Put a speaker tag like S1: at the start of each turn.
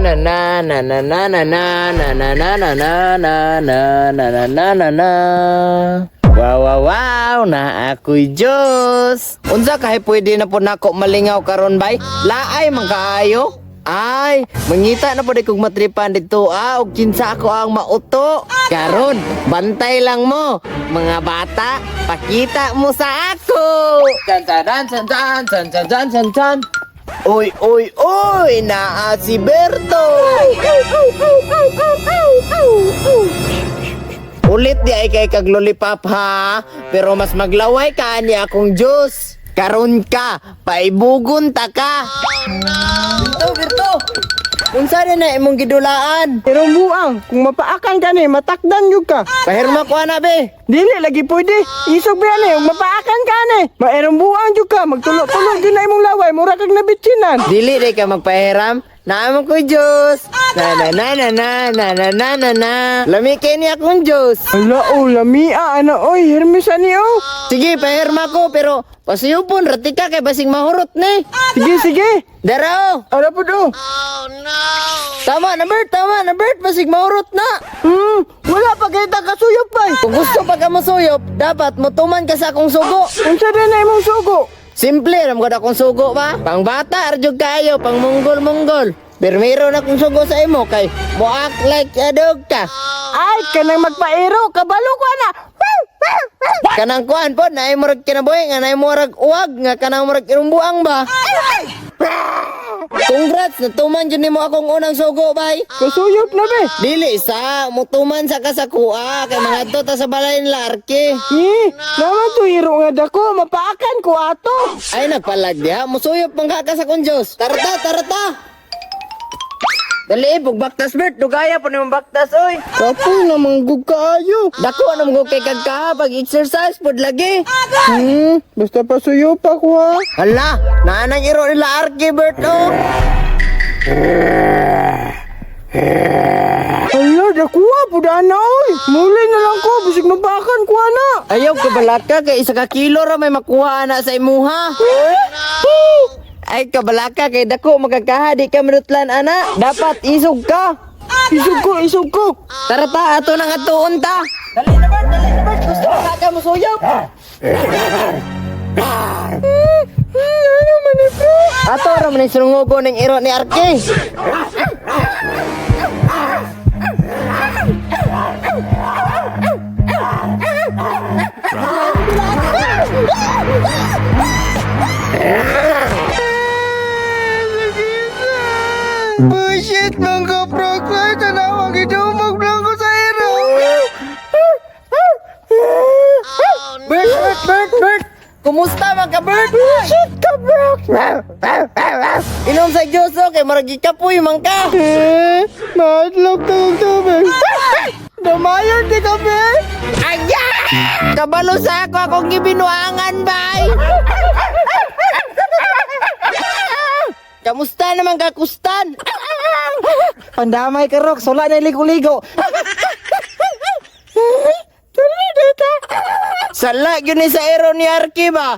S1: na na na na na na na na na na na na na na na na na na. Wow, na ako'y Diyos. Unsa kahit pwede na po nako malingaw karon bay? Laay man kaayo. Ay, mangita na po di kong matripan dito og kinsa ako ang mauto. Karon, bantay lang mo. Mga bata, pakita mo sa ako. San. Uy, naa si Berto. Ulit di ay kay kag lollipop ha, pero mas maglaway ka ni akong Diyos. Karon ka, paibugon ta ka. Berto. Unsa na imong gidulaan?
S2: Pero buang, kung mapaakan ka ni, matakdan yun ka.
S1: Pahirma ko na be.
S2: Dili lagi pwede. Isog ba yan kung mapaakan ka ni. Maerong buang yun ka, magtulog-tulog din na imong laway, mura kag nabitsinan.
S1: Dili di ka magpahiram. Naamon ko Diyos. Na. Lami kay ni akong Diyos.
S2: Ala lamia, oy, Hermes ani
S1: Sige, pahirma ko pero pasuyupon rati ka kay basing mahurot ni.
S2: Sige.
S1: Daro.
S2: Ara po do.
S1: Tama na Bert, basig mahurot na.
S2: Wala pa kita kasuyop ba?
S1: Kung gusto pa ka masuyop, dapat motuman ka sa akong sugo.
S2: Unsa na imong sugo?
S1: Simple, ram ko na akong sugo ba? Pang bata, arjog kayo, pang munggol. Pero mayroon akong sugo sa imo kay mo act like a dog ka.
S2: Ay, kanang magpairo, kabalo ko na.
S1: Kanang kuan po, na imurag kinabuhi, nga na imurag uwag, nga kanang murag irumbuang ba? Congrats, natuman dyan mo akong unang sugo, bay.
S2: Kasuyop na be.
S1: Dili, sa mutuman sa kasakua, kay mga to ta sa balay nila, Arke.
S2: Naman to iro nga dako, mapaakan ko ato.
S1: Ay, nagpalag diha, musuyop pang kaka sa kong Diyos. Tarata. Dali, bugbaktas, Bert, dugaya po naman baktas, oy.
S2: Kapoy namang gugkaayo.
S1: Dako, anong go kay kagka, pag-exercise, pod lagi.
S2: Basta pasuyop ako ha.
S1: Hala, naanang iro nila, Arke, Bert, oh.
S2: Ala, dakuha po na oy. Muli na lang ko, bisig mabakan ko na.
S1: Ayaw, kabalat ka, kay isa ka kilo ra may makuha na sa imuha. Ay, kabalaka, kay dako, magkakaha, di ka minutlan, ana. Dapat, isog ka.
S2: Isog ko.
S1: Tarata, ato nang atuon ta. Dali na, Bert. Gusto ka musuyop.
S2: Ano man ito?
S1: Ato, raman yung sunungogo ng iro ni Arke.
S2: Bullshit, mga prokay. Tanawag idumog lang ko sa iro.
S1: Bert. Kumusta man ka, Bert?
S2: Bullshit ka, bro.
S1: Inom sa Diyos, oh, kay maragi ka po yung mangka.
S2: Mahadlok ka ng tubig. Damayon di kami.
S1: Aya! Kabalo sa ako akong gibinuangan, bay. Kamusta naman kakustan?
S2: Pandamay ka, Rox. Wala na ligo-ligo.
S1: Sala, yun sa ero ni Arki ba?